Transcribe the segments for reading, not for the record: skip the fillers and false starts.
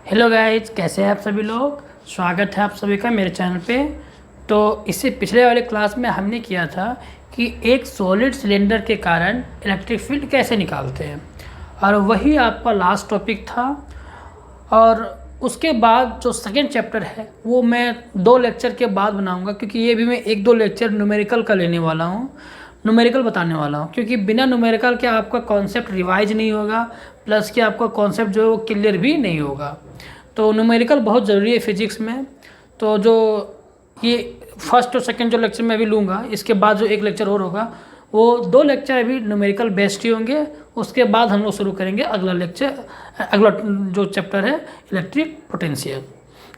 Hello guys, कैसे हैं आप सभी लोग। स्वागत है आप सभी का मेरे चैनल पे। तो इससे पिछले वाले क्लास में हमने किया था कि एक सॉलिड सिलेंडर के कारण इलेक्ट्रिक फील्ड कैसे निकालते हैं, और वही आपका लास्ट टॉपिक था। और उसके बाद जो सेकेंड चैप्टर है वो मैं 2 लेक्चर के बाद बनाऊंगा, क्योंकि ये भी मैं 1-2 लेक्चर न्यूमेरिकल का लेने वाला हूँ, न्यूमेरिकल बताने वाला हूँ। क्योंकि बिना न्यूमेरिकल के आपका कॉन्सेप्ट रिवाइज नहीं होगा, प्लस कि आपका कॉन्सेप्ट जो है वो क्लियर भी नहीं होगा। तो न्यूमेरिकल बहुत ज़रूरी है फिजिक्स में। तो जो ये फर्स्ट और सेकंड जो लेक्चर मैं अभी लूँगा, इसके बाद जो एक लेक्चर और होगा, वो 2 लेक्चर अभी न्यूमेरिकल बेस्ड ही होंगे। उसके बाद हम लोग शुरू करेंगे अगला लेक्चर, अगला जो चैप्टर है इलेक्ट्रिक पोटेंशियल।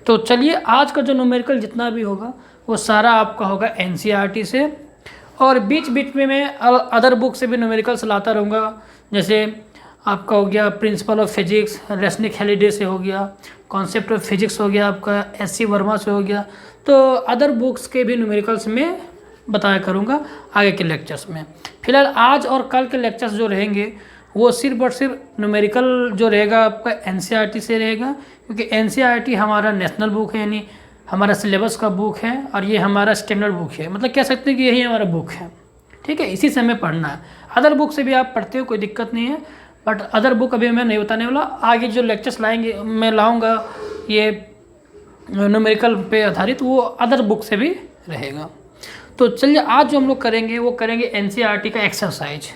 तो चलिए, आज का जो न्यूमेरिकल जितना भी होगा वो सारा आपका होगा एनसीईआरटी से, और बीच बीच में मैं अदर बुक से भी न्यूमेरिकल्स लाता रहूँगा। जैसे आपका हो गया principle of physics, Resnik Halliday से हो गया, कॉन्सेप्ट ऑफ फिजिक्स हो गया आपका एससी वर्मा से हो गया। तो अदर बुक्स के भी न्यूमेरिकल्स में बताया करूँगा आगे के लेक्चर्स में। फिलहाल आज और कल के लेक्चर्स जो रहेंगे वो सिर्फ और सिर्फ न्यूमेरिकल जो रहेगा आपका एनसीईआरटी से रहेगा, क्योंकि एनसीईआरटी हमारा नेशनल बुक है, यानी हमारा सिलेबस का बुक है, और ये हमारा स्टैंडर्ड बुक है। मतलब कह सकते हैं कि यही हमारा बुक है, ठीक है। इसी से हमें पढ़ना है। अदर बुक से भी आप पढ़ते हो, कोई दिक्कत नहीं है, बट अदर बुक अभी मैं नहीं बताने वाला। आगे जो लेक्चर्स लाएंगे, मैं लाऊंगा ये न्यूमेरिकल पे आधारित, वो अदर बुक से भी रहेगा। तो चलिए, आज जो हम लोग करेंगे वो करेंगे एनसीईआरटी का एक्सरसाइज।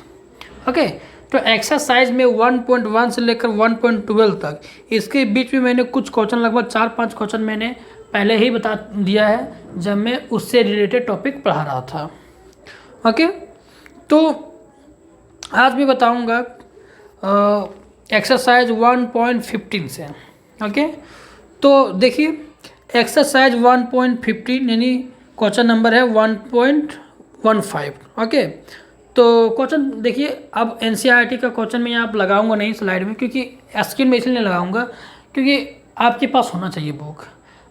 ओके, तो एक्सरसाइज में 1.1 से लेकर 1.12 तक, इसके बीच में मैंने कुछ क्वेश्चन, लगभग 4-5 क्वेश्चन मैंने पहले ही बता दिया है जब मैं उससे रिलेटेड टॉपिक पढ़ा रहा था। ओके, तो आज मैं बताऊंगा एक्सरसाइज 1.15 से। ओके, तो देखिए एक्सरसाइज 1.15 यानी क्वेश्चन नंबर है 1.15। ओके, तो क्वेश्चन देखिए, अब एनसीईआरटी का क्वेश्चन मैं यहाँ लगाऊंगा नहीं स्लाइड में, क्योंकि स्क्रीन में इसलिए लगाऊंगा क्योंकि आपके पास होना चाहिए बुक।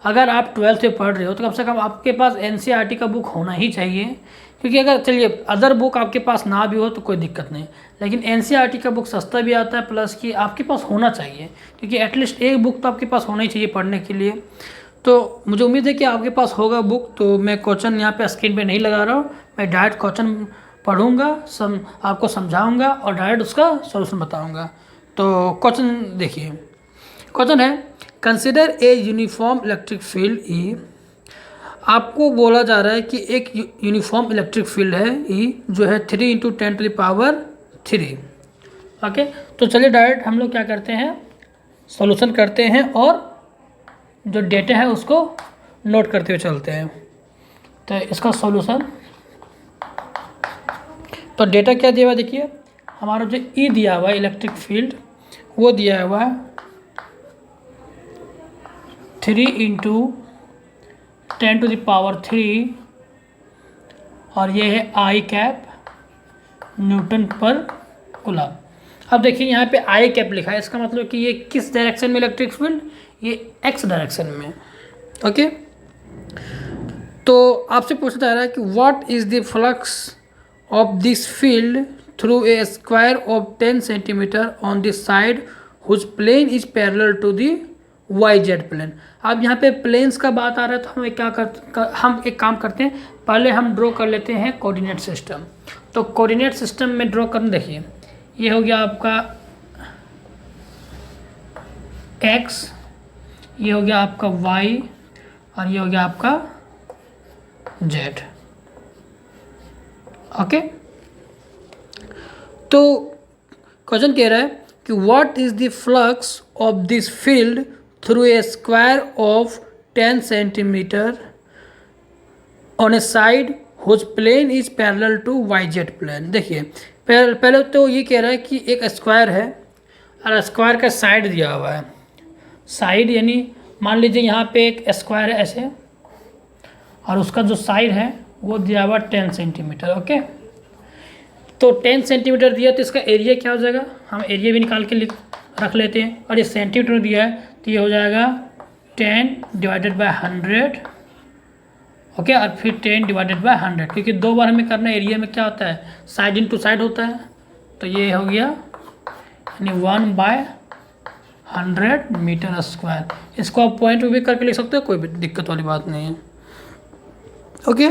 अगर आप 12th में पढ़ रहे हो तो कम से कम आपके पास एनसीईआरटी का बुक होना ही चाहिए। क्योंकि अगर चलिए अदर बुक आपके पास ना भी हो तो कोई दिक्कत नहीं, लेकिन एनसीईआरटी का बुक सस्ता भी आता है, प्लस कि आपके पास होना चाहिए, क्योंकि एटलीस्ट एक बुक तो आपके पास होना ही चाहिए पढ़ने के लिए। तो मुझे उम्मीद है कि आपके पास होगा बुक। तो मैं क्वेश्चन यहाँ पे स्क्रीन पे नहीं लगा रहा हूँ, मैं डायरेक्ट क्वेश्चन पढ़ूँगा, आपको समझाऊँगा और डायरेक्ट उसका सॉल्यूशन बताऊँगा। तो क्वेश्चन देखिए, क्वेश्चन है consider a uniform electric field E. आपको बोला जा रहा है कि एक यूनिफॉर्म इलेक्ट्रिक फील्ड है ई, जो है 3 × 10⁻³ ओके, तो चलिए डायरेक्ट हम लोग क्या करते हैं, सॉल्यूशन करते हैं और जो डेटा है उसको नोट करते हुए चलते हैं। तो इसका सॉल्यूशन, तो डेटा क्या दिया हुआ देखिए, हमारा जो ई दिया हुआ है इलेक्ट्रिक फील्ड, वो दिया हुआ है 3 × 10⁻³ और ये है आई कैप न्यूटन पर कूलम। अब देखिए यहाँ पे आई कैप लिखा है, इसका मतलब कि ये किस डायरेक्शन में इलेक्ट्रिक फील्ड, ये एक्स डायरेक्शन में। ओके, तो आपसे पूछा जा रहा है कि what is the flux of this field through a square of 10 centimetre on this side whose plane is parallel to the YZ plane. अब यहाँ पे प्लेन्स का बात आ रहा है, तो हम एक काम करते हैं, पहले हम ड्रॉ कर लेते हैं कोऑर्डिनेट सिस्टम। तो कोऑर्डिनेट सिस्टम में ड्रॉ करना, देखिए ये हो गया आपका X, ये हो गया आपका Y, और ये हो गया आपका Z। ओके, तो क्वेश्चन कह रहा है कि what is the flux of this field through a square of 10 centimetre on a side whose plane is parallel to YZ plane. देखिए पहले तो ये कह रहा है कि एक स्क्वायर है और स्क्वायर का साइड दिया हुआ है। साइड यानी मान लीजिए यहाँ पे एक स्क्वायर है ऐसे, और उसका जो साइड है वो दिया हुआ 10 सेंटीमीटर। ओके, तो 10 सेंटीमीटर दिया तो इसका एरिया क्या हो जाएगा, हम एरिया भी निकाल के रख लेते हैं। और ये सेंटीमीटर दिया है तो ये हो जाएगा 10/100। ओके, और फिर 10/100, क्योंकि 2 बार हमें करना है। एरिया में क्या होता है, साइड इनटू साइड होता है। तो ये हो गया यानी 1/100 100 मीटर स्क्वायर। इसको आप पॉइंट भी करके लिख सकते हो, कोई भी दिक्कत वाली बात नहीं है। ओके,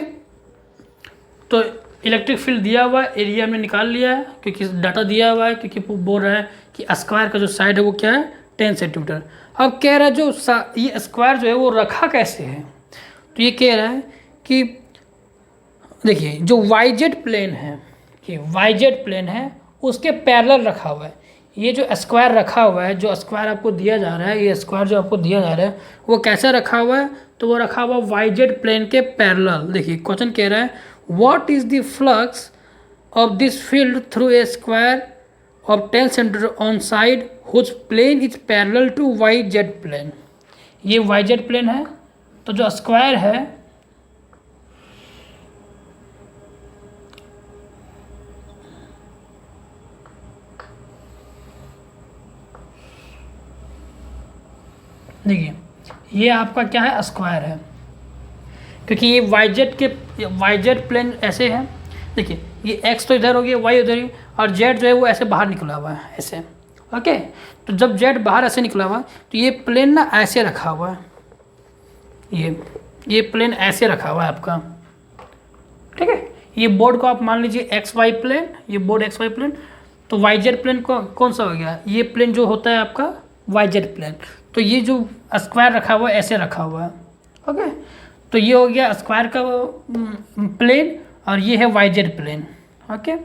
तो इलेक्ट्रिक फील्ड दिया हुआ है, एरिया हमने निकाल लिया है क्योंकि डाटा दिया हुआ है, क्योंकि बोल रहा है कि स्क्वायर का जो साइड है वो क्या है 10 सेंटीमीटर। अब कह रहा है जो ये स्क्वायर जो है वो रखा कैसे है, तो ये कह रहा है कि देखिए जो वाईजेड प्लेन है, कि वाईजेड प्लेन है उसके पैरेलल रखा हुआ है। ये जो स्क्वायर रखा हुआ है, जो स्क्वायर आपको दिया जा रहा है, ये स्क्वायर जो आपको दिया जा रहा है वो कैसे रखा हुआ है, तो वो रखा हुआ वाईजेड प्लेन के पैरेलल। देखिए क्वेश्चन कह रहा है what is the flux of this field through a square of 10 centimetre on side whose plane is parallel to YZ plane. ये वाईजेड प्लेन है, तो जो स्क्वायर है देखिए ये आपका क्या है स्क्वायर है, क्योंकि ये वाईजेड प्लेन ऐसे है। देखिए ये एक्स तो इधर हो गया, वाई उधर ही, और जेड जो है वो ऐसे बाहर निकला हुआ है ऐसे। ओके, तो जब जेड बाहर ऐसे निकला हुआ है तो ये प्लेन ना ऐसे रखा हुआ है, ये प्लेन ऐसे रखा हुआ है आपका। ठीक है, ये बोर्ड को आप मान लीजिए एक्स वाई प्लेन, ये बोर्ड एक्स वाई प्लेन, तो वाईजेड प्लेन कौन सा हो गया, ये प्लेन जो होता है आपका वाईजेड प्लेन। तो ये जो स्क्वायर रखा हुआ है ऐसे रखा हुआ है। ओके, तो ये हो गया स्क्वायर का प्लेन और ये है वाईजेड प्लेन। ओके,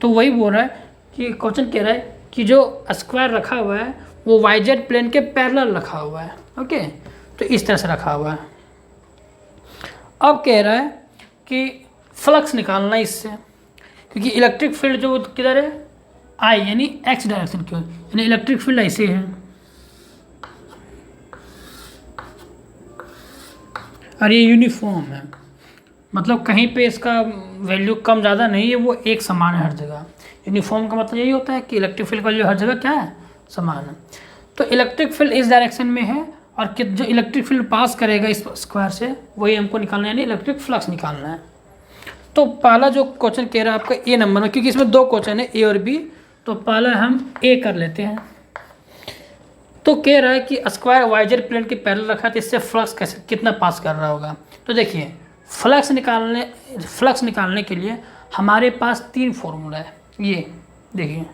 तो वही बोल रहा है कि क्वेश्चन कह रहा है कि जो स्क्वायर रखा हुआ है वो वाईजेड प्लेन के पैरेलल रखा हुआ है। ओके, तो इस तरह से रखा हुआ है। अब कह रहा है कि फ्लक्स निकालना है इससे, क्योंकि इलेक्ट्रिक फील्ड जो किधर है आई यानी एक्स डायरेक्शन की, यानी इलेक्ट्रिक फील्ड ऐसे है और ये यूनिफॉर्म है, मतलब कहीं पे इसका वैल्यू कम ज़्यादा नहीं है, वो एक समान है हर जगह। यूनिफॉर्म का मतलब यही होता है कि इलेक्ट्रिक फील्ड का वैल्यू हर जगह क्या है समान है। तो इलेक्ट्रिक फील्ड इस डायरेक्शन में है और जो इलेक्ट्रिक फील्ड पास करेगा इस स्क्वायर से वही हमको निकालना है, यानी इलेक्ट्रिक फ्लक्स निकालना है। तो पहला जो क्वेश्चन कह रहा है आपका ए नंबर में, क्योंकि इसमें दो क्वेश्चन है ए और बी, तो पहला हम ए कर लेते हैं। तो कह रहा है कि स्क्वायर वाईजेड प्लेन के पैरेलल रखा है, तो इससे फ्लक्स कैसे कितना पास कर रहा होगा। तो देखिए फ्लक्स निकालने के लिए हमारे पास तीन फॉर्मूला है। ये देखिए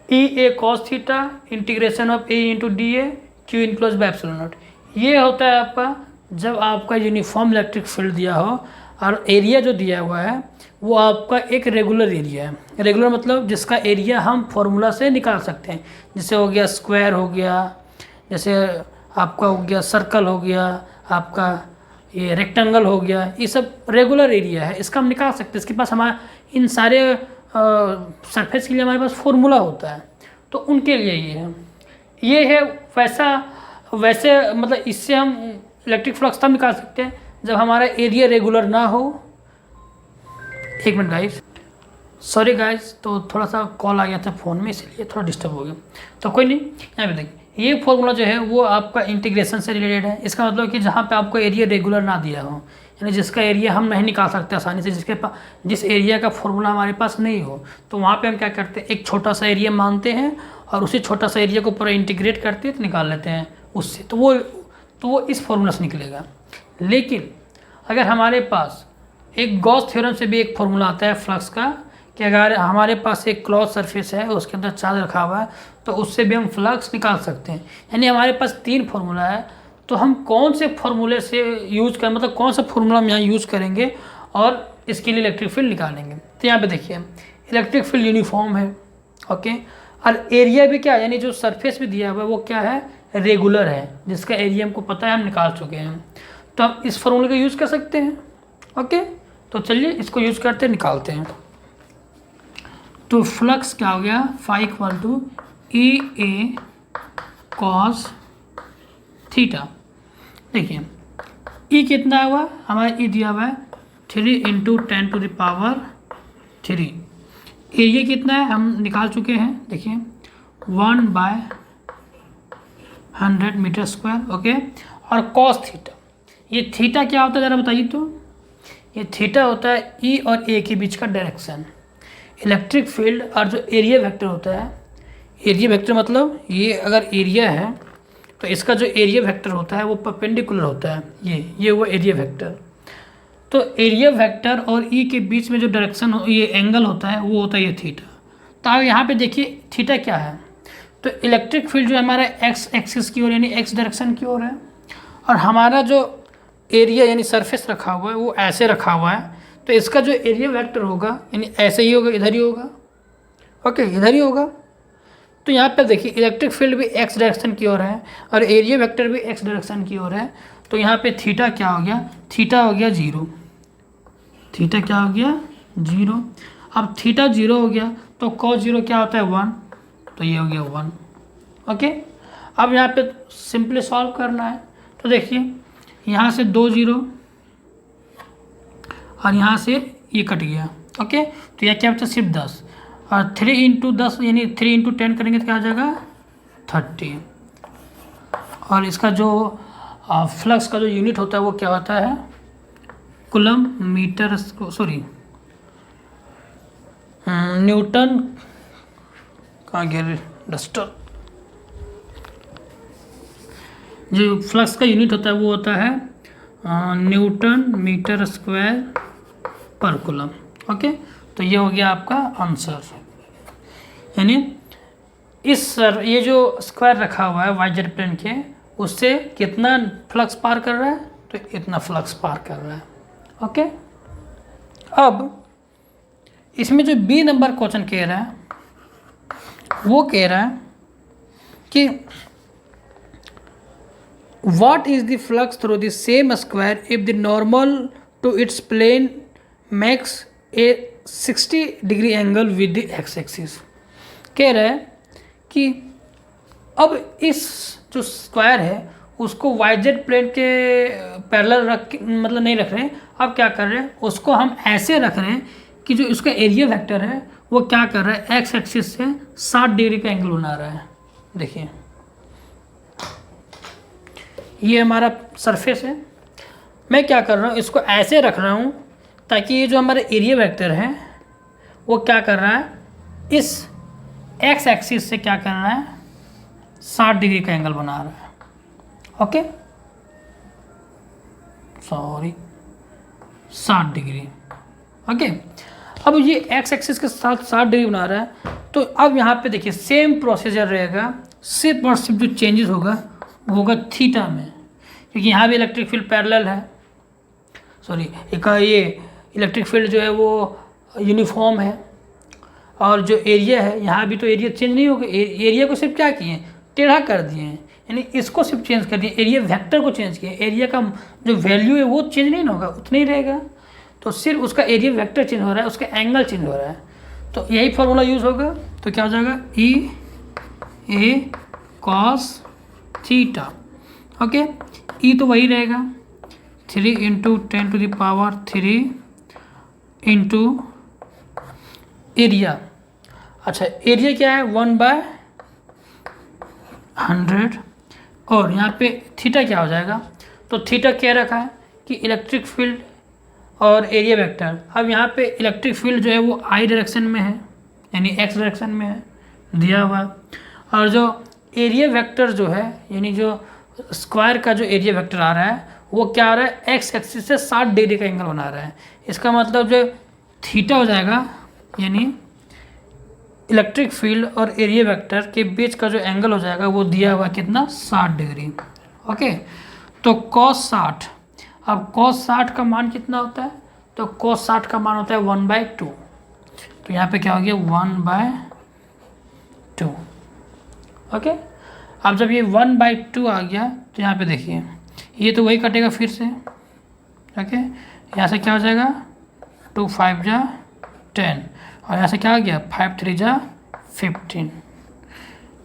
E A cos theta integration of A into D A Q enclose by epsilon naught. ये होता है आपका जब आपका यूनिफॉर्म इलेक्ट्रिक फील्ड दिया हो और एरिया जो दिया हुआ है वो आपका एक रेगुलर एरिया है। रेगुलर मतलब जिसका एरिया हम फॉर्मूला से निकाल सकते हैं, जैसे हो गया स्क्वायर हो गया, जैसे आपका हो गया सर्कल हो गया, आपका ये रेक्टेंगल हो गया, ये सब रेगुलर एरिया है, इसका हम निकाल सकते हैं। इसके पास हमारा इन सारे सरफेस के लिए हमारे पास फॉर्मूला होता है, तो उनके लिए ये है वैसे मतलब इससे हम इलेक्ट्रिक फ्लक्स तब निकाल सकते हैं जब हमारा एरिया रेगुलर ना हो। एक मिनट गाइस, सॉरी गाइस, तो थोड़ा सा कॉल आ गया था फ़ोन में इसलिए थोड़ा डिस्टर्ब हो गया, तो कोई नहीं। यहाँ पे देखिए ये फॉर्मूला जो है वो आपका इंटीग्रेशन से रिलेटेड है। इसका मतलब कि जहाँ पे आपको एरिया रेगुलर ना दिया हो, यानी जिसका एरिया हम नहीं निकाल सकते आसानी से, जिस एरिया का फॉर्मूला हमारे पास नहीं हो, तो वहाँ पे हम क्या करते हैं एक छोटा सा एरिया मानते हैं और उसी छोटा सा एरिया को पूरा इंटीग्रेट करते हैं तो निकाल लेते हैं उससे, तो वो इस फॉर्मूला से निकलेगा। लेकिन अगर हमारे पास एक गॉस थ्योरम से भी एक फॉर्मूला आता है फ्लक्स का, कि अगर हमारे पास एक क्लॉज सरफेस है उसके अंदर चार्ज रखा हुआ है तो उससे भी हम फ्लक्स निकाल सकते हैं। यानी हमारे पास तीन फार्मूला है, तो हम कौन से फार्मूले से यूज करें, मतलब कौन सा फार्मूला हम यहाँ यूज़ करेंगे और इसके लिए इलेक्ट्रिक फील्ड निकालेंगे। तो यहाँ पे देखिए इलेक्ट्रिक फील्ड यूनिफॉर्म है, ओके, और एरिया भी क्या, यानी जो सरफेस भी दिया हुआ है वो क्या है रेगुलर है, जिसका एरिया हमको पता है हम निकाल चुके हैं, तो हम इस फार्मूले का यूज़ कर सकते हैं। ओके, तो चलिए इसको यूज़ करते निकालते हैं। तो फ्लक्स क्या हो गया phi equal to E A cos theta. देखिए ई कितना हुआ हमारा, ई दिया हुआ है 3 × 10⁻3। एरिया कितना है हम निकाल चुके हैं, देखिए 1/100 मीटर स्क्वायर। ओके, और कॉस थीटा, ये थीटा क्या होता है ज़रा बताइए। तो ये थीटा होता है ई और ए के बीच का डायरेक्शन। इलेक्ट्रिक फील्ड और जो एरिया वेक्टर होता है एरिया वेक्टर मतलब ये अगर एरिया है तो इसका जो एरिया वेक्टर होता है वो परपेंडिकुलर होता है, ये हुआ एरिया वेक्टर। तो एरिया वेक्टर और ई के बीच में जो डायरेक्शन ये एंगल होता है वो होता है ये थीटा। तो आप यहाँ पे देखिए थीटा क्या है, तो इलेक्ट्रिक फील्ड जो हमारा एक्स एक्सिस की ओर यानी एक्स डायरेक्शन की ओर है, और हमारा जो एरिया यानी सरफेस रखा हुआ है वो ऐसे रखा हुआ है, तो इसका जो एरिया वेक्टर होगा यानी ऐसे ही होगा, इधर ही होगा, ओके इधर ही होगा। तो यहाँ पे देखिए इलेक्ट्रिक फील्ड भी एक्स डायरेक्शन की ओर है और एरिया वेक्टर भी एक्स डायरेक्शन की ओर है, तो यहाँ पे थीटा क्या हो गया, थीटा हो गया 0, थीटा क्या हो गया 0। अब थीटा 0 हो गया तो cos 0 क्या होता है 1, तो ये हो गया 1, ओके। अब यहाँ पे सिंपली सॉल्व करना है, तो देखिए यहाँ से 2 0 और यहाँ से ये कट गया, ओके। तो यह क्या बचा सिर्फ 10, और 3 इंटू 10 यानी 3 इंटू 10 करेंगे तो क्या आ जाएगा 30। और इसका जो फ्लक्स का जो यूनिट होता है वो क्या होता है कूलम मीटर, सॉरी न्यूटन, कहाँ गया डस्टर, जो फ्लक्स का यूनिट होता है वो होता है न्यूटन मीटर स्क्वायर पर कूलम, ओके। तो ये हो गया आपका आंसर, यानी ये जो स्क्वायर रखा हुआ है वाई जेड प्लेन के, उससे कितना फ्लक्स पार कर रहा है, तो इतना फ्लक्स पार कर रहा है, ओके। अब इसमें जो बी नंबर क्वेश्चन कह रहा है वो कह रहा है कि what is the flux through the same square if the normal to its plane makes a 60 degree angle with the x axis। कह रहा है कि अब इस जो स्क्वायर है उसको वाई जेड प्लेन के पैरेलल मतलब नहीं रख रहे हैं, अब क्या कर रहे हैं उसको हम ऐसे रख रहे हैं कि जो इसका एरिया वेक्टर है वो क्या कर रहा है एक्स एक्सिस से 60 डिग्री का एंगल बना रहा है। देखिए ये हमारा सरफेस है, मैं क्या कर रहा हूँ इसको ऐसे रख रहा हूँ ताकि ये जो हमारा एरिया वेक्टर है वो क्या कर रहा है इस एक्स एक्सिस से क्या कर रहा है 60 डिग्री का एंगल बना रहा है, ओके सॉरी 60 डिग्री, ओके। अब ये एक्स एक्सिस के साथ 60 डिग्री बना रहा है, तो अब यहाँ पे देखिए सेम प्रोसीजर रहेगा, सिर्फ और सिर्फ जो चेंजेस होगा वो होगा थीटा में, क्योंकि यहाँ भी इलेक्ट्रिक फील्ड पैरेलल है, सॉरी एक ये इलेक्ट्रिक फील्ड जो है वो यूनिफॉर्म है, और जो एरिया है यहाँ भी तो एरिया चेंज नहीं होगा, एरिया को सिर्फ क्या किए टेढ़ा कर दिए हैं, यानी इसको सिर्फ चेंज कर दिए, एरिया वेक्टर को चेंज किए, एरिया का जो वैल्यू है वो चेंज नहीं होगा, उतना ही रहेगा, तो सिर्फ उसका एरिया वेक्टर चेंज हो रहा है, उसका एंगल चेंज हो रहा है, तो यही फॉर्मूला यूज़ होगा। तो क्या हो जाएगा ई ए कॉस थीटा, ओके। ई तो वही रहेगा 3 इंटू 10⁻³ इंटू एरिया, अच्छा एरिया क्या है 1/100, और यहाँ पे थीटा क्या हो जाएगा, तो थीटा क्या रखा है कि इलेक्ट्रिक फील्ड और एरिया वेक्टर। अब यहाँ पे इलेक्ट्रिक फील्ड जो है वो आई डायरेक्शन में है यानी एक्स डायरेक्शन में है दिया हुआ, और जो एरिया वेक्टर जो है यानी जो स्क्वायर का जो एरिया वेक्टर आ रहा है वो क्या आ रहा है एक्स एक्सिस से 60 डिग्री का एंगल बना रहा है, इसका मतलब जो थीटा हो जाएगा यानी इलेक्ट्रिक फील्ड और एरिया वेक्टर के बीच का जो एंगल हो जाएगा वो दिया हुआ कितना 60 डिग्री, ओके। तो cos 60, अब cos 60 का मान कितना होता है, तो cos 60 का मान होता है 1/2, तो यहाँ पे क्या हो गया 1/2, ओके। अब जब ये 1/2 आ गया तो यहाँ पे देखिए ये तो वही कटेगा फिर से, ओके। यहाँ से क्या हो जाएगा 2 5 जा 10, और यहाँ से क्या हो गया 5 3 जा 15,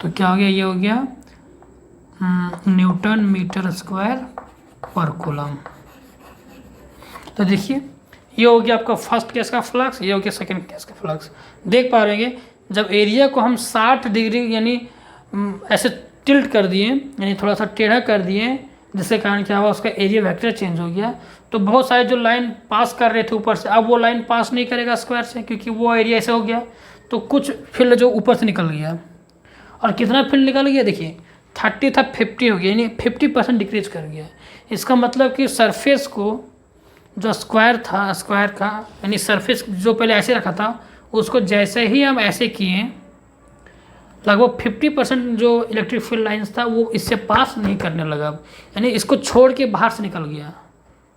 तो क्या हो गया ये हो गया न्यूटन मीटर स्क्वायर पर कूलम। तो देखिए ये हो गया आपका फर्स्ट केस का फ्लक्स, ये हो गया सेकंड केस का फ्लक्स। देख पा रहे हैं जब एरिया को हम 60 डिग्री यानी ऐसे टिल्ट कर दिए यानी थोड़ा सा टेढ़ा कर दिए, जिसके कारण क्या हुआ उसका एरिया वेक्टर चेंज हो गया, तो बहुत सारे जो लाइन पास कर रहे थे ऊपर से अब वो लाइन पास नहीं करेगा स्क्वायर से, क्योंकि वो एरिया ऐसे हो गया, तो कुछ फील्ड जो ऊपर से निकल गया, और कितना फील्ड निकल गया देखिए, 30 था 50 हो गया, यानी 50% डिक्रीज कर गया। इसका मतलब कि सरफेस को जो स्क्वायर था, स्क्वायर का यानी सरफेस जो पहले ऐसे रखा था उसको जैसे ही हम ऐसे किए, लगभग 50% जो इलेक्ट्रिक फील्ड लाइंस था वो इससे पास नहीं करने लगा, यानी इसको छोड़ के बाहर से निकल गया।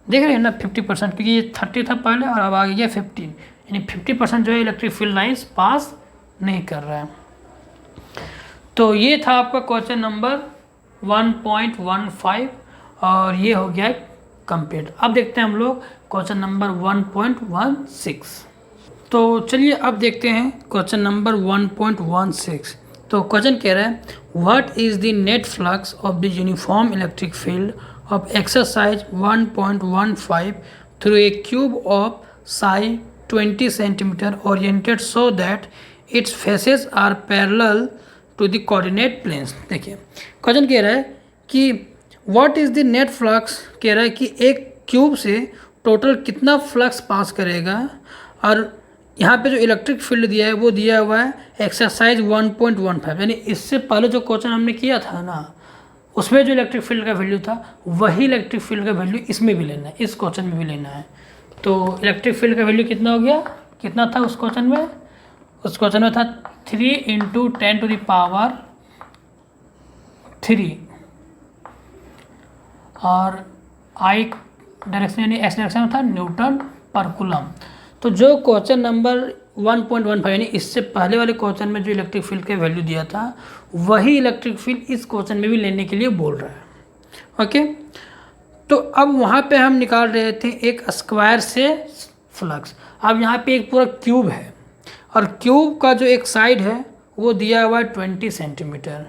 देख रहे हैं ना 50%, क्योंकि ये 30 था पहले और अब आ गया 50, यानी 50% जो है इलेक्ट्रिक फील्ड लाइंस पास नहीं कर रहा है। तो ये था आपका क्वेश्चन नंबर 1.15 और ये हो गया कंप्लीट। अब देखते हैं हम लोग क्वेश्चन नंबर 1.16। तो चलिए अब देखते हैं क्वेश्चन नंबर 1.16। तो क्वेश्चन कह रहा है what is the net flux of the uniform electric field of exercise 1.15 through a cube of size 20 centimetre oriented so that its faces are parallel to the coordinate planes. देखिए question कह रहा है कि what is the net flux, कह रहा है कि एक क्यूब से टोटल कितना फ्लक्स पास करेगा, और यहाँ पे जो इलेक्ट्रिक फील्ड दिया है वो दिया हुआ है एक्सरसाइज 1.15, यानी इससे पहले जो क्वेश्चन हमने किया था ना उसमें जो इलेक्ट्रिक फील्ड का वैल्यू था वही इलेक्ट्रिक फील्ड का वैल्यू इसमें भी लेना है, इस क्वेश्चन में भी लेना है। तो इलेक्ट्रिक फील्ड का वैल्यू कितना हो गया, कितना था उस क्वेश्चन में, उस क्वेश्चन में था 3 × 10⁻³ और आई डायरेक्शन यानी एस डायरेक्शन में था न्यूटन पर कूलम। तो जो क्वेश्चन नंबर 1.15 यानी इससे पहले वाले क्वेश्चन में जो इलेक्ट्रिक फील्ड का वैल्यू दिया था वही इलेक्ट्रिक फील्ड इस क्वेश्चन में भी लेने के लिए बोल रहा है। ओके, तो अब वहाँ पे हम निकाल रहे थे एक स्क्वायर से फ्लक्स। अब यहाँ पे एक पूरा क्यूब है और क्यूब का जो एक साइड है वो दिया हुआ है 20 सेंटीमीटर।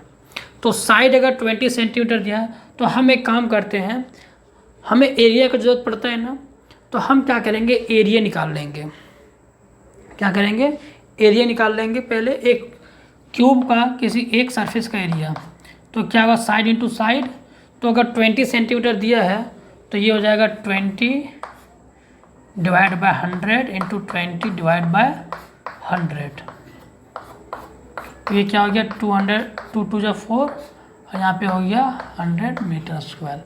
तो साइड अगर 20 सेंटीमीटर दिया है तो हम एक काम करते हैं, हमें एरिया की ज़रूरत पड़ता है ना, तो हम क्या करेंगे एरिया निकाल लेंगे। क्या करेंगे, एरिया निकाल लेंगे। पहले एक क्यूब का किसी एक सरफेस का एरिया, तो क्या होगा साइड इंटू साइड, तो अगर 20 सेंटीमीटर दिया है तो ये हो जाएगा 20 divide by 100 into 20 divide by 100। तो ये क्या हो गया 200, 2 2 4 और यहाँ पे हो गया 100 मीटर स्क्वायर।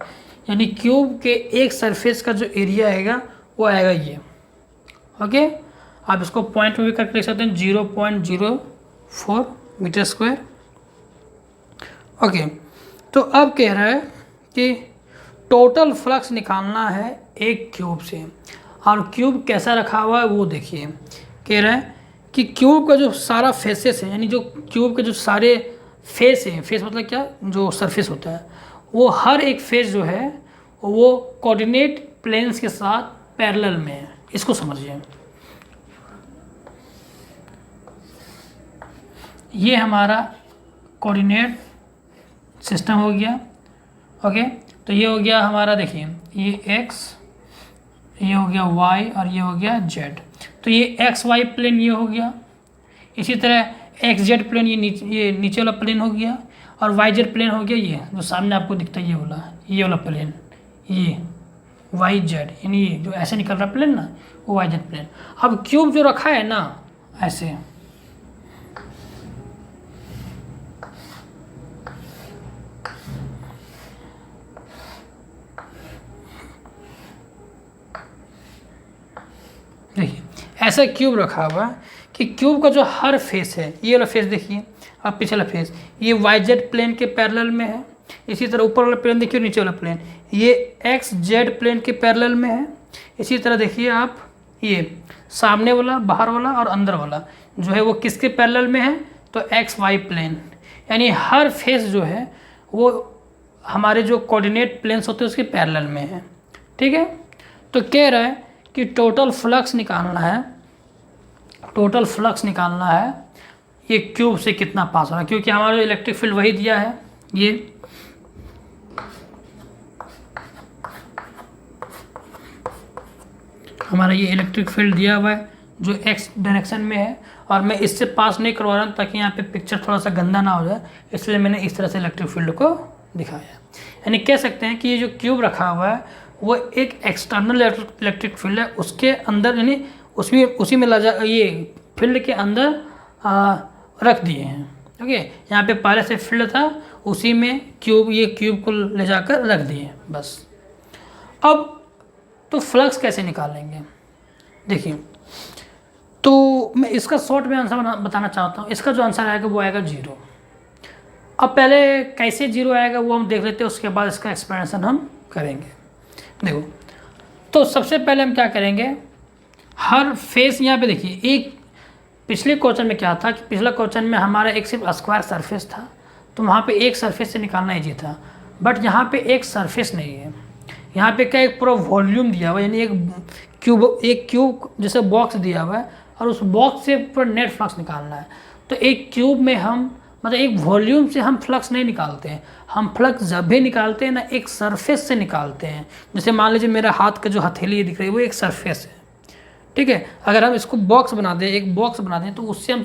यानी क्यूब के एक सरफेस का जो एरिया आएगा वो आएगा ये। ओके, आप इसको पॉइंट में भी करके लिख सकते हैं 0.04 मीटर स्क्वायर। ओके, तो अब कह रहा है कि टोटल फ्लक्स निकालना है एक क्यूब से, और क्यूब कैसा रखा हुआ है वो देखिए। कह रहा है कि क्यूब का जो सारा फेसेस है, यानी जो क्यूब के जो सारे फेस हैं, फेस मतलब क्या, जो सरफेस होता है, वो हर एक फेस जो है वो कोऑर्डिनेट प्लेन्स के साथ पैरेलल में है। इसको समझिए, ये हमारा कोऑर्डिनेट सिस्टम हो गया। ओके, तो ये हो गया हमारा, देखिए ये x, ये हो गया y और ये हो गया z। तो ये एक्स वाई प्लेन ये हो गया। इसी तरह एक्स जेड प्लेन ये नीचे वाला प्लेन हो गया, और वाई जेड प्लेन हो गया ये जो सामने आपको दिखता है ये वाला प्लेन, ये वाई जेड, यानी ये जो ऐसे निकल रहा प्लेन ना वो वाई जेड प्लेन। अब क्यूब जो रखा है ना ऐसे, देखिए ऐसा क्यूब रखा हुआ है कि क्यूब का जो हर फेस है, ये वाला फेस देखिए, अब पिछला फेस ये वाई जेड प्लेन के पैरेलल में है। इसी तरह ऊपर वाला प्लेन देखिए, नीचे वाला प्लेन ये एक्स जेड प्लेन के पैरेलल में है। इसी तरह देखिए आप ये सामने वाला, बाहर वाला और अंदर वाला जो है वो किसके पैरेलल में है, तो एक्स वाई प्लेन। यानी हर फेस जो है वो हमारे जो कोऑर्डिनेट प्लेन्स होते हैं उसके पैरेलल में है। ठीक है, तो कह रहा है कि टोटल फ्लक्स निकालना है, टोटल फ्लक्स निकालना है ये क्यूब से कितना पास हो रहा है, क्योंकि हमारा जो इलेक्ट्रिक फील्ड वही दिया है। ये हमारा ये इलेक्ट्रिक फील्ड दिया हुआ है जो एक्स डायरेक्शन में है, और मैं इससे पास नहीं करवा रहा हूँ ताकि यहाँ पे पिक्चर थोड़ा सा गंदा ना हो जाए, इसलिए मैंने इस तरह से इलेक्ट्रिक फील्ड को दिखाया। यानी कह सकते हैं कि ये जो क्यूब रखा हुआ है वो एक एक्सटर्नल इलेक्ट्रिक फील्ड है, उसके अंदर यानी उसी में ये फील्ड के अंदर रख दिए हैं। ओके। यहाँ पे पहले से फील्ड था, उसी में ये क्यूब को ले जाकर रख दिए बस। अब तो फ्लक्स कैसे निकालेंगे, देखिए, तो मैं इसका शॉर्ट में आंसर बताना चाहता हूँ। इसका जो आंसर आएगा वो आएगा 0। अब पहले कैसे 0 आएगा वो हम देख लेते हैं, उसके बाद इसका एक्सप्लेनेशन हम करेंगे। देखो, तो सबसे पहले हम क्या करेंगे, हर फेस यहाँ पे देखिए, एक पिछले क्वेश्चन में क्या था कि पिछला क्वेश्चन में हमारा एक सिर्फ स्क्वायर सरफेस था, तो वहाँ पे एक सरफेस से निकालना ईजी था। बट यहाँ पे एक सरफेस नहीं है, यहाँ पे क्या एक पूरा वॉल्यूम दिया हुआ है, यानी एक क्यूब जैसे बॉक्स दिया हुआ है, और उस बॉक्स से पूरा नेट फ्लक्स निकालना है। तो एक क्यूब में हम मतलब एक वॉल्यूम से हम फ्लक्स नहीं निकालते हैं, हम फ्लक्स जब भी निकालते हैं ना एक सरफेस से निकालते हैं। जैसे मान लीजिए मेरा हाथ का जो हथेली दिख रही है वो एक सरफेस है, ठीक है। अगर हम इसको बॉक्स बना दें, एक बॉक्स बना दें, तो उससे हम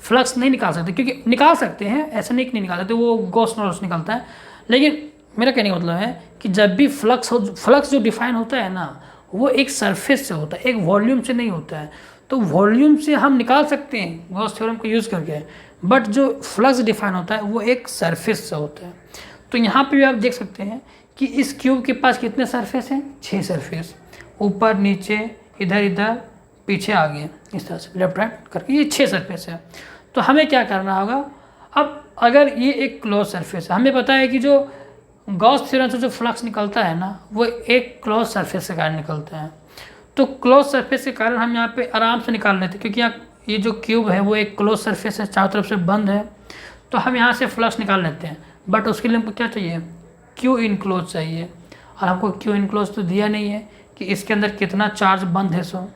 फ्लक्स नहीं निकाल सकते, क्योंकि निकाल सकते हैं, ऐसा नहीं कि नहीं निकाल सकते, वो गॉस नॉर्स निकलता है। लेकिन मेरा कहने का मतलब है कि जब भी फ्लक्स जो डिफाइन होता है ना, वो एक सरफेस से होता है, एक वॉल्यूम से नहीं होता है। तो वॉल्यूम से हम निकाल सकते हैं गॉस थ्योरम को यूज़ करके, बट जो फ्लक्स डिफाइन होता है वो एक सरफेस से होता है। तो यहाँ पे भी आप देख सकते हैं कि इस क्यूब के पास कितने सरफेस हैं, 6 सरफेस, ऊपर नीचे इधर इधर पीछे आगे, इस तरह से लेफ्ट राइट करके ये 6 सरफेस है। तो हमें क्या करना होगा, अब अगर ये एक क्लोज सरफेस है, हमें पता है कि जो गॉस थ्योरम से जो फ्लक्स निकलता है ना वो एक क्लोज सरफेस के कारण निकलता है। तो क्लोज सरफेस के कारण हम यहाँ पे आराम से निकाल लेते हैं, क्योंकि यहाँ ये जो क्यूब है वो एक क्लोज सरफेस है, चारों तरफ से बंद है, तो हम यहाँ से फ्लक्स निकाल लेते हैं। बट उसके लिए हमको क्या चाहिए, क्यू इनक्लोज चाहिए, और हमको क्यू इनक्लोज तो दिया नहीं है कि इसके अंदर कितना चार्ज बंद है। सो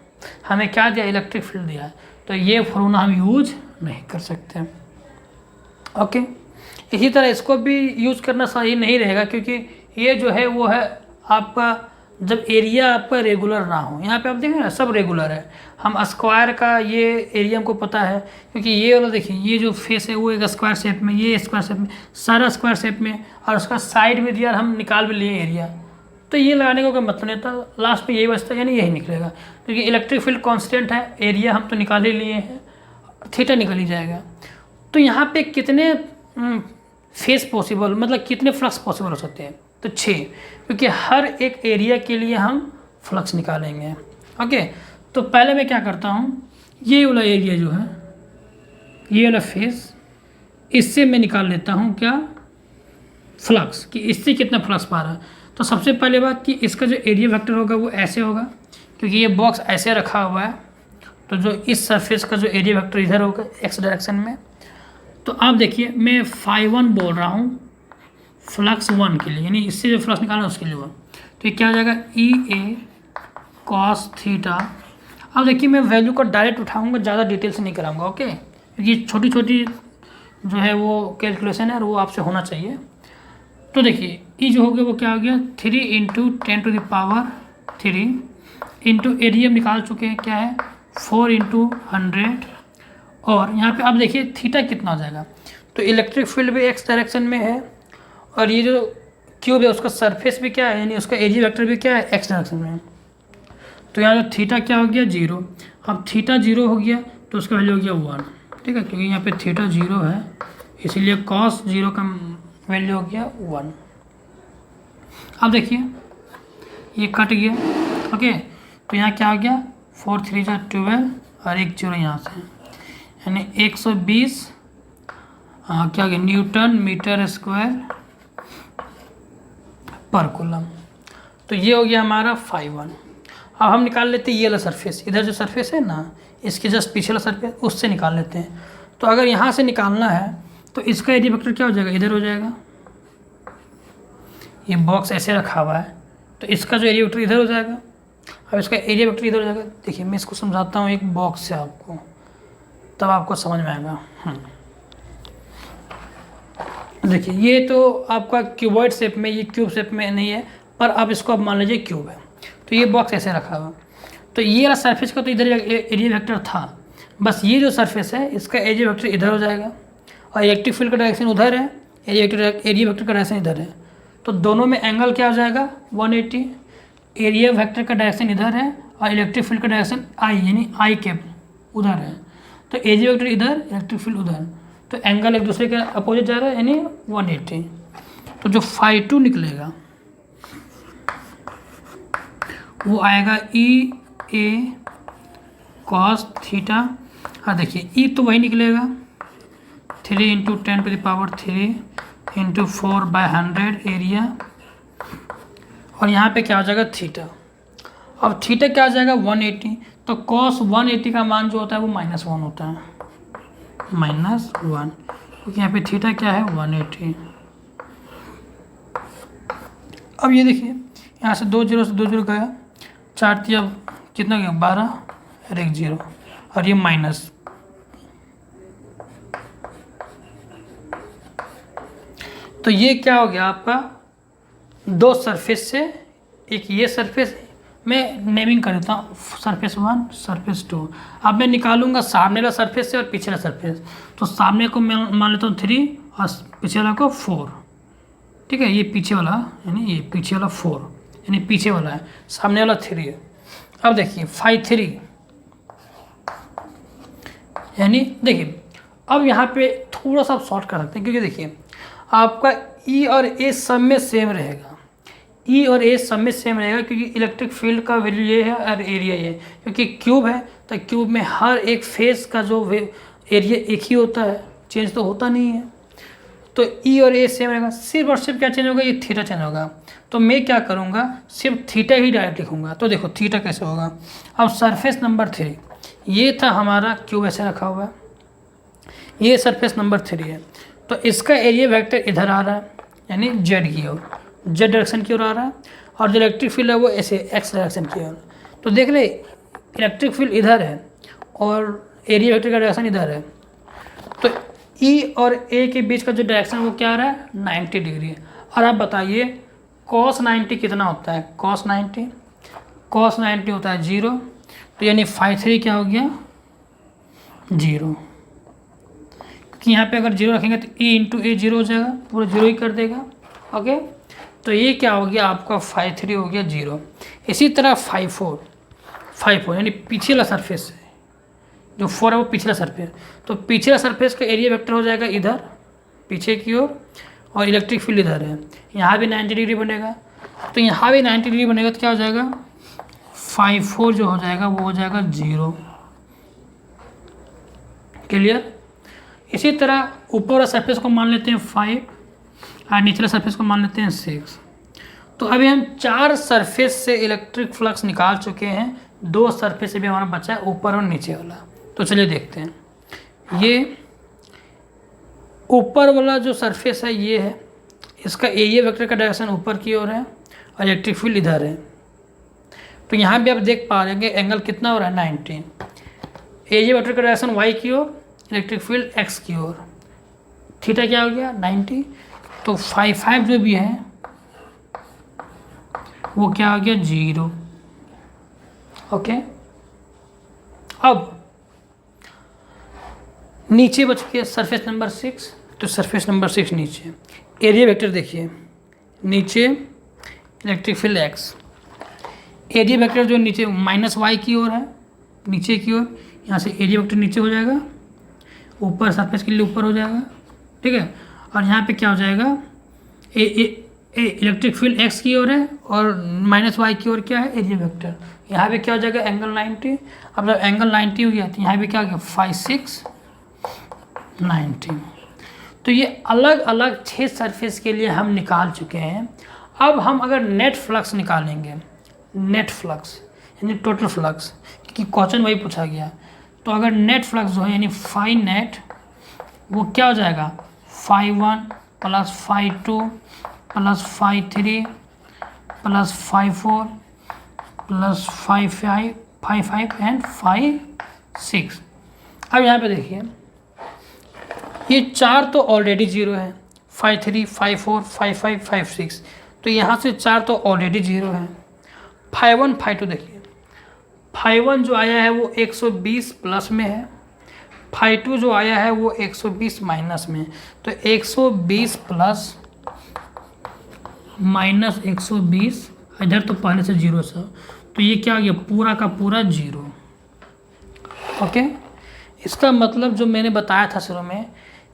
हमें क्या दिया, इलेक्ट्रिक फील्ड दिया है, तो ये फॉर्मूला हम यूज नहीं कर सकते। ओके, इसी तरह इसको भी यूज़ करना सही नहीं रहेगा, क्योंकि ये जो है वो है आपका जब एरिया आपका रेगुलर ना हो। यहाँ पे आप देखें ना सब रेगुलर है, हम स्क्वायर का ये एरिया हमको पता है, क्योंकि ये वाला देखिए ये जो फेस है वो एक स्क्वायर शेप में, ये स्क्वायर शेप में, सारा स्क्वायर शेप में, और उसका साइड में दिया, हम निकाल भी लिए एरिया। तो ये लगाने का कोई मतलब नहीं था, लास्ट में यही बचता है, यानी यही निकलेगा, क्योंकि इलेक्ट्रिक फील्ड कॉन्स्टेंट है, एरिया हम तो निकाल ही लिए हैं, थीटा निकल ही जाएगा। तो यहाँ पे कितने फेस पॉसिबल, मतलब कितने फ्लक्स पॉसिबल हो सकते हैं, तो 6, क्योंकि हर एक एरिया के लिए हम फ्लक्स निकालेंगे। ओके, तो पहले मैं क्या करता हूँ, ये वाला एरिया जो है, ये वाला फेस, इससे मैं निकाल लेता हूँ क्या, फ्लक्स, कि इससे कितना फ्लक्स पा रहा है। तो सबसे पहले बात कि इसका जो एरिया वेक्टर होगा वो ऐसे होगा, क्योंकि ये बॉक्स ऐसे रखा हुआ है, तो जो इस सरफेस का जो एरिया वेक्टर इधर होगा एक्स डायरेक्शन में। तो आप देखिए मैं φ1 बोल रहा हूँ फ्लक्स 1 के लिए, यानी इससे जो फ्लक्स निकालना है उसके लिए वो, तो ये क्या हो जाएगा, ई ए कॉस थीटा। अब देखिए मैं वैल्यू को डायरेक्ट उठाऊंगा, ज़्यादा डिटेल से नहीं कराऊंगा, ओके, क्योंकि छोटी छोटी जो है वो कैलकुलेशन है और वो आपसे होना चाहिए। तो देखिए ई जो हो गया वो क्या हो गया, 3 × 10⁻³ इंटू एरिया निकाल चुके हैं, क्या है 4 × 100, और यहाँ पे आप देखिए थीटा कितना हो जाएगा। तो इलेक्ट्रिक फील्ड भी एक्स डायरेक्शन में है, और ये जो क्यूब है उसका सरफेस भी क्या है, यानी उसका एरिया वेक्टर भी क्या है, एक्स डायरेक्शन में है। तो यहाँ जो थीटा क्या हो गया, 0। अब थीटा 0 हो गया तो उसका वैल्यू हो गया 1, ठीक है, क्योंकि यहाँ पे थीटा 0 है, इसीलिए कॉस 0 का वैल्यू हो गया 1। अब देखिए ये कट गया, ओके, तो यहाँ क्या हो गया, 4 × 3 = 12, और एक 0 यहाँ से, यानी 120 क्या गया, न्यूटन मीटर स्क्वायर पर कूलम। तो ये हो गया हमारा φ1। अब हम निकाल लेते हैं ये वाला सरफेस, इधर जो सरफेस है ना इसके जस्ट पीछे वाला सरफेस, उससे निकाल लेते हैं। तो अगर यहाँ से निकालना है तो इसका एरिया वेक्टर क्या हो जाएगा, इधर हो जाएगा, ये बॉक्स ऐसे रखा हुआ है तो इसका जो एरिया वेक्टर इधर हो जाएगा। अब इसका एरिया वेक्टर इधर हो जाएगा। देखिए मैं इसको समझाता हूँ एक बॉक्स से आपको, तब आपको समझ में आएगा। देखिए ये तो आपका क्यूबॉइड शेप में, ये क्यूब शेप में नहीं है, पर आप इसको अब मान लीजिए क्यूब है, तो ये बॉक्स ऐसे रखा हुआ, तो ये वाला सरफेस का तो इधर एरिया वेक्टर था, बस ये जो सरफेस है इसका एरिया वेक्टर इधर हो जाएगा, और इलेक्ट्रिक फील्ड का डायरेक्शन उधर है, एरिया वेक्टर का डायरेक्शन इधर है, तो दोनों में एंगल क्या हो जाएगा 180। एरिया वेक्टर का डायरेक्शन इधर है और इलेक्ट्रिक फील्ड का डायरेक्शन आई, यानी आई कैप उधर है, तो एरिया वेक्टर इधर, इलेक्ट्रिक फील्ड उधर, तो एंगल एक दूसरे के अपोजिट जा रहा है यानी 180। तो जो φ2 निकलेगा वो आएगा ई ए कॉस थीटा। हाँ देखिए ई तो वही निकलेगा 3 × 10⁻³ × 4/100 एरिया, और यहाँ पे क्या हो जाएगा थीटा। अब थीटा क्या आ जाएगा 180, तो कॉस 180 का मान जो होता है वो -1 होता है, -1, क्योंकि यहाँ पे थीटा क्या है 180। अब ये देखिए यहाँ से 2 0 से 2 0 गया, 4 3 अब कितना गया 12 और 1 0, और ये माइनस। तो ये क्या हो गया आपका दो सरफेस से, एक ये सरफेस मैं नेमिंग कर देता हूँ सरफेस 1 सरफेस 2। अब मैं निकालूंगा सामने वाला सरफेस से और पिछला सरफेस। तो सामने को मैं मान लेता हूँ 3 और पीछे वाला को 4, ठीक है। ये पीछे वाला यानी ये पीछे वाला 4 यानी पीछे वाला है, सामने वाला 3 है। अब देखिए φ3 यानी देखिए अब यहाँ पे थोड़ा सा आप शॉर्ट कर सकते हैं, क्योंकि देखिए आपका ई और ए सब में सेम रहेगा, ई और ए सब में सेम रहेगा, क्योंकि इलेक्ट्रिक फील्ड का वैल्यू ये है और एरिया ये, क्योंकि क्यूब है तो क्यूब में हर एक फेस का जो एरिया एक ही होता है, चेंज तो होता नहीं है। तो ई और ए सेम रहेगा, सिर्फ और सिर्फ क्या चेंज होगा, ये थीटा चेंज होगा। तो मैं क्या करूँगा सिर्फ थीटा ही डायरेक्ट लिखूँगा। तो देखो थीटा कैसे होगा। अब सरफेस नंबर 3 ये था हमारा, क्यूब ऐसे रखा हुआ है, ये सरफेस नंबर 3 है। तो इसका एरिया वेक्टर इधर आ रहा है यानी जेड की ओर, जेड डायरेक्शन की ओर आ रहा है, और जो इलेक्ट्रिक फील्ड है वो ऐसे एक्स डायरेक्शन की ओर। तो देख रहे इलेक्ट्रिक फील्ड इधर है और एरिया वेक्टर का डायरेक्शन इधर है। तो ई और ए के बीच का जो डायरेक्शन वो क्या आ रहा है 90 डिग्री है। और आप बताइए cos 90 कितना होता है, cos 90 होता है 0। तो यानी φ3 क्या हो गया 0, क्योंकि यहाँ पे अगर 0 रखेंगे तो e × a 0 हो जाएगा, पूरा 0 ही कर देगा। ओके, तो ये क्या हो गया आपका φ3 हो गया 0। इसी तरह φ4 यानी पिछला सरफेस है, जो 4 है वो पिछला सरफेस। तो पिछला सरफेस का एरिया वेक्टर हो जाएगा इधर पीछे की ओर, और इलेक्ट्रिक फील्ड इधर है, यहाँ भी 90 डिग्री बनेगा। तो यहाँ भी 90 डिग्री बनेगा तो क्या हो जाएगा φ4 जो हो जाएगा वो हो जाएगा 0। क्लियर। इसी तरह ऊपर वाला सरफेस को मान लेते हैं 5 और निचला सरफेस को मान लेते हैं 6। तो अभी हम 4 सरफेस से इलेक्ट्रिक फ्लक्स निकाल चुके हैं, 2 सरफेस से भी हमारा बचा है ऊपर और नीचे वाला। तो चलिए देखते हैं। ये ऊपर वाला जो सरफेस है ये है, इसका एरिया वेक्टर का डायरेक्शन ऊपर की ओर है और इलेक्ट्रिक फील्ड इधर है। तो यहाँ भी आप देख पा रहे हैं एंगल कितना हो रहा है 90। एरिया वेक्टर का डायरेक्शन वाई की ओर, इलेक्ट्रिक फील्ड एक्स की ओर, थीटा क्या हो गया 90। तो φ5 जो भी है वो क्या हो गया 0। ओके, अब नीचे बच गया सरफेस नंबर 6। तो सरफेस नंबर 6 नीचे एरिया वेक्टर देखिए, नीचे electric field x, area vector जो नीचे -y की ओर है नीचे की ओर, यहाँ से एरिया वेक्टर नीचे हो जाएगा, ऊपर सरफेस के लिए ऊपर हो जाएगा, ठीक है। और यहाँ पे क्या हो जाएगा इलेक्ट्रिक फील्ड एक्स की ओर है और -y की ओर क्या है एरिया वेक्टर। यहाँ पे क्या हो जाएगा एंगल 90। अब जब एंगल 90 हो गया तो यहाँ पे क्या हो गया φ6 90। तो ये अलग अलग 6 सरफेस के लिए हम निकाल चुके हैं। अब हम अगर नेट फ्लक्स निकालेंगे, नेट फ्लक्स यानी टोटल फ्लक्स, क्योंकि क्वेश्चन वही पूछा गया। तो अगर नेट फ्लक्स जो है यानी फाई नेट वो क्या हो जाएगा φ1 + φ2 + φ3 + φ4 + φ5 एंड φ6। अब यहाँ पे देखिए ये 4 तो ऑलरेडी 0 है, φ3 φ4 φ5 φ6। तो यहाँ से 4 तो ऑलरेडी 0 है। φ1 φ2 देखिए, φ1 जो आया है वो 120 प्लस में है, φ2 जो आया है वो 120 माइनस में। तो 120 प्लस माइनस 120, इधर तो पहले से 0 था, तो ये क्या आ गया पूरा का पूरा 0। ओके, इसका मतलब जो मैंने बताया था शुरू में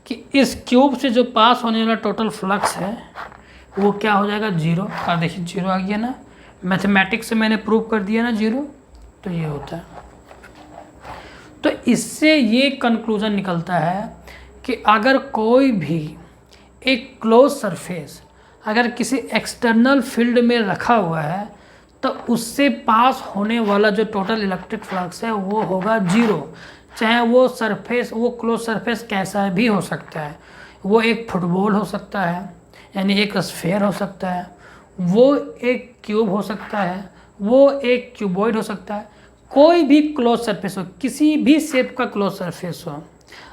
कि इस क्यूब से जो पास होने वाला टोटल फ्लक्स है वो क्या हो जाएगा, जीरो। और देखिए जीरो आ गया ना, मैथमेटिक्स से मैंने प्रूव कर दिया ना जीरो, तो ये होता है। तो इससे ये कंक्लूजन निकलता है कि अगर कोई भी एक क्लोज सरफेस अगर किसी एक्सटर्नल फील्ड में रखा हुआ है तो उससे पास होने वाला जो टोटल इलेक्ट्रिक फ्लक्स है वो होगा जीरो। चाहे वो सरफेस, वो क्लोज सरफेस कैसा भी हो सकता है, वो एक फुटबॉल हो सकता है, यानी एक स्फेयर हो सकता है, वो एक क्यूब हो सकता है, वो एक क्यूबॉइड हो सकता है, कोई भी क्लोज सरफेस हो, किसी भी शेप का क्लोज सरफेस हो,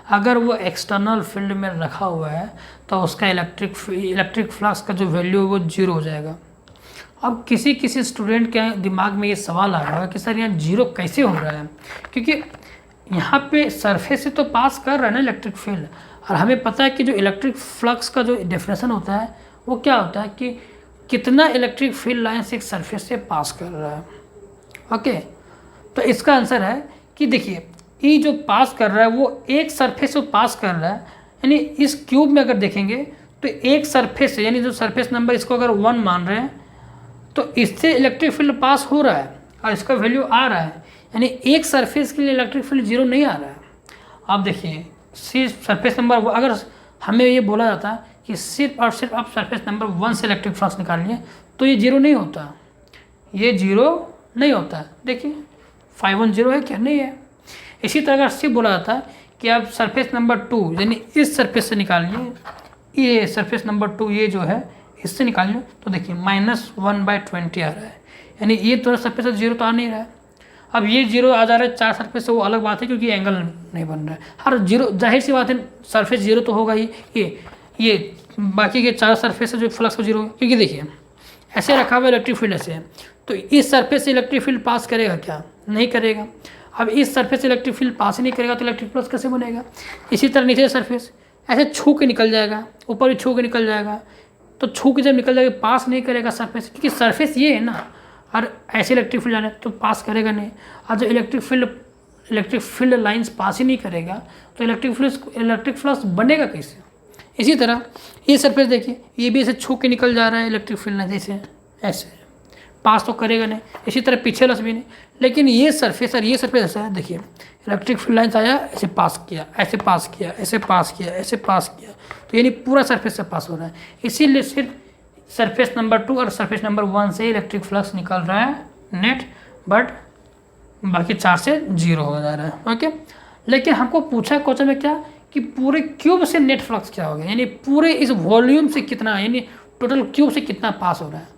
अगर वो एक्सटर्नल फील्ड में रखा हुआ है तो उसका इलेक्ट्रिक फ्लक्स का जो वैल्यू है वो जीरो हो जाएगा। अब किसी स्टूडेंट के दिमाग में ये सवाल आ रहा है कि सर यहाँ जीरो कैसे हो रहा है, क्योंकि यहाँ पे सरफेस से तो पास कर रहा है ना इलेक्ट्रिक फील्ड, और हमें पता है कि जो इलेक्ट्रिक फ्लक्स का जो डेफिनेशन होता है वो क्या होता है कि कितना इलेक्ट्रिक फील्ड लाइन से एक सरफेस से पास कर रहा है। ओके, तो इसका आंसर है कि देखिए ये जो पास कर रहा है वो एक सरफेस से पास कर रहा है, यानी इस क्यूब में अगर देखेंगे तो एक सरफेस से, यानी जो सरफेस नंबर इसको अगर 1 मान रहे हैं तो इससे इलेक्ट्रिक फील्ड पास हो रहा है और इसका वैल्यू आ रहा है, यानी एक सरफेस के लिए इलेक्ट्रिक फील्ड जीरो नहीं आ रहा है। आप देखिए सिर्फ सरफेस नंबर, अगर हमें ये बोला जाता है कि सिर्फ और सिर्फ आप सरफेस नंबर 1 से इलेक्ट्रिक फ्लक्स निकालिए तो ये जीरो नहीं होता, ये जीरो नहीं होता। देखिए 510 है क्या, नहीं है। इसी तरह अगर सिर्फ बोला जाता है कि आप सरफेस नंबर 2 यानी इस सरफेस से निकालिए, ये सरफेस नंबर 2 ये जो है इससे निकालिए, तो देखिए -1/20 आ रहा है, यानी ये तो सरफेस से जीरो तो आ नहीं रहा है। अब ये जीरो आ जा रहा है 4 सरफेस से, वो अलग बात है क्योंकि एंगल नहीं बन रहा है। हर जीरो, जाहिर सी बात है सरफेस जीरो तो होगा ही, ये बाकी के 4 सरफेस से जो फ्लक्स जीरो, क्योंकि देखिए ऐसे रखा हुआ इलेक्ट्रिक फील्ड ऐसे है, तो इस सरफेस से इलेक्ट्रिक फील्ड पास करेगा क्या, नहीं करेगा। अब इस सरफेस से इलेक्ट्रिक फील्ड पास ही नहीं करेगा तो इलेक्ट्रिक फ्लक्स कैसे बनेगा। इसी तरह नीचे सरफेस ऐसे छू के निकल जाएगा, ऊपर भी छू के निकल जाएगा, तो छू के जब निकल जाएगा पास नहीं करेगा सरफेस, क्योंकि सरफेस ये है ना, और ऐसे इलेक्ट्रिक फील्ड जाने तो पास करेगा नहीं। और जो इलेक्ट्रिक फील्ड लाइंस पास ही नहीं करेगा तो इलेक्ट्रिक फ्लक्स बनेगा कैसे। इसी तरह ये सरफेस देखिए, ये भी ऐसे छू के निकल जा रहा है इलेक्ट्रिक फील्ड लाइन, जैसे ऐसे पास तो करेगा नहीं। इसी तरह पीछे वाला भी नहीं, लेकिन ये सरफेस और ये सरफेस ऐसा है, देखिए इलेक्ट्रिक फील्ड लाइन्स आया, ऐसे पास किया, ऐसे पास किया, ऐसे पास किया, ऐसे पास किया, तो यानी पूरा सरफेस से पास हो रहा है। इसीलिए सिर्फ सरफेस नंबर 2 और सरफेस नंबर 1 से इलेक्ट्रिक फ्लक्स निकल रहा है नेट, बट बाकी 4 से जीरो हो जा रहा है। ओके, लेकिन हमको पूछा क्वेश्चन में क्या कि पूरे क्यूब से नेट फ्लक्स क्या हो गया, यानी पूरे इस वॉल्यूम से कितना, यानी टोटल क्यूब से कितना पास हो रहा है।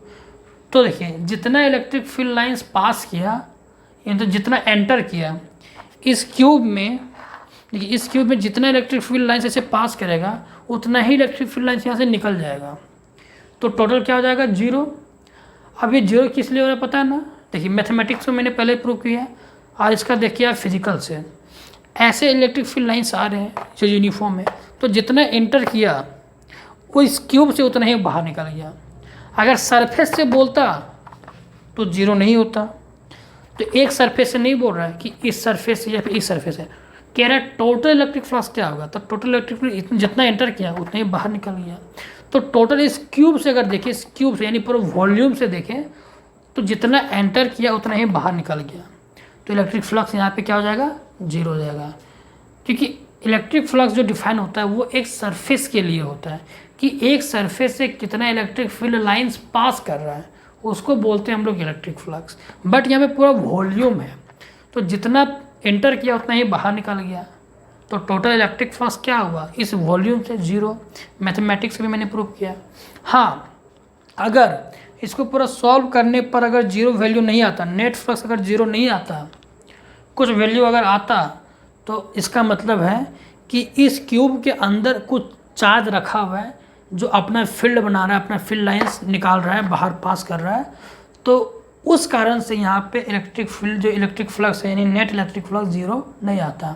तो देखिए जितना इलेक्ट्रिक फील्ड लाइंस पास किया, यानी तो जितना एंटर किया इस क्यूब में, देखिए इस क्यूब में जितना इलेक्ट्रिक फील्ड लाइंस ऐसे पास करेगा उतना ही इलेक्ट्रिक फील्ड लाइंस यहाँ से निकल जाएगा, तो टोटल क्या हो जाएगा, जीरो। अब ये जीरो किस लिए हो रहा है पता है ना, देखिए मैथमेटिक्स में मैंने पहले प्रूव किया और इसका देखिए आप फिजिकल से, ऐसे इलेक्ट्रिक फील्ड लाइंस आ रहे हैं जो यूनिफॉर्म है, तो जितना एंटर किया वो इस क्यूब से उतना ही बाहर निकल गया। अगर सरफेस से बोलता तो जीरो नहीं होता, तो एक सरफेस से नहीं बोल रहा है कि इस सरफेस से या फिर इस सरफेस से, कह रहा है टोटल इलेक्ट्रिक फ्लक्स क्या होगा, तो टोटल इलेक्ट्रिक फ्लक्स जितना एंटर किया उतना ही बाहर निकल गया। तो टोटल इस क्यूब से अगर देखें, इस क्यूब से यानी पूरा वॉल्यूम से देखें तो जितना एंटर किया उतना ही बाहर निकल गया, तो इलेक्ट्रिक फ्लक्स यहाँ पे क्या हो जाएगा, जीरो हो जाएगा। क्योंकि इलेक्ट्रिक फ्लक्स जो डिफाइन होता है वो एक सरफेस के लिए होता है कि एक सरफेस से कितना इलेक्ट्रिक फील्ड लाइंस पास कर रहा है, उसको बोलते हैं हम लोग इलेक्ट्रिक फ्लक्स। बट यहाँ पे पूरा वॉल्यूम है, तो जितना एंटर किया उतना ही बाहर निकल गया, तो टोटल इलेक्ट्रिक फ्लक्स क्या हुआ, इस वॉल्यूम से जीरो। मैथमेटिक्स से भी मैंने प्रूव किया। हाँ, अगर इसको पूरा सॉल्व करने पर अगर जीरो वैल्यू नहीं आता, नेट फ्लक्स अगर जीरो नहीं आता, कुछ वैल्यू अगर आता, तो इसका मतलब है कि इस क्यूब के अंदर कुछ चार्ज रखा हुआ है जो अपना फील्ड बना रहा है, अपना फील्ड लाइंस निकाल रहा है, बाहर पास कर रहा है, तो उस कारण से यहाँ पे इलेक्ट्रिक फील्ड जो इलेक्ट्रिक फ्लक्स है यानी नेट इलेक्ट्रिक फ्लक्स जीरो नहीं आता।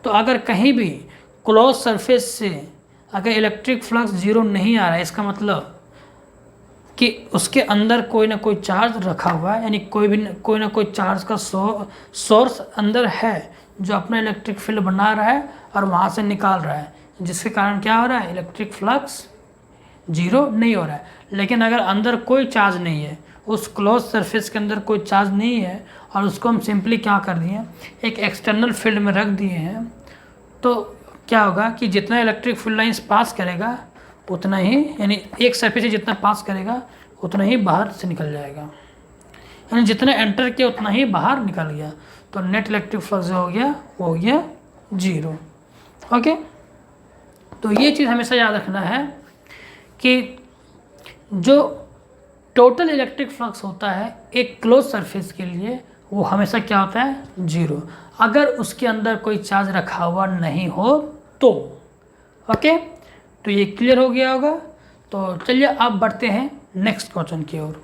तो अगर कहीं भी क्लोज सरफेस से अगर इलेक्ट्रिक फ्लक्स जीरो नहीं आ रहा है, इसका मतलब कि उसके अंदर कोई ना कोई चार्ज रखा हुआ है, यानी कोई ना कोई चार्ज का सोर्स अंदर है जो अपना इलेक्ट्रिक फील्ड बना रहा है और वहाँ से निकाल रहा है। जिसके कारण क्या हो रहा है, इलेक्ट्रिक फ्लक्स जीरो नहीं हो रहा है। लेकिन अगर अंदर कोई चार्ज नहीं है, उस क्लोज सरफेस के अंदर कोई चार्ज नहीं है और उसको हम सिंपली क्या कर दिए, एक एक्सटर्नल फील्ड में रख दिए हैं, तो क्या होगा कि जितना इलेक्ट्रिक फील्ड लाइंस पास करेगा उतना ही, यानी एक सरफेस से जितना पास करेगा उतना ही बाहर से निकल जाएगा, यानी जितना एंटर किया उतना ही बाहर निकल गया। तो नेट इलेक्ट्रिक फ्लक्स जो हो गया वो हो गया जीरो। ओके, तो ये चीज़ हमेशा याद रखना है कि जो टोटल इलेक्ट्रिक फ्लक्स होता है एक क्लोज सरफेस के लिए, वो हमेशा क्या होता है, जीरो, अगर उसके अंदर कोई चार्ज रखा हुआ नहीं हो तो। ओके, तो ये क्लियर हो गया होगा। तो चलिए अब बढ़ते हैं नेक्स्ट क्वेश्चन की ओर।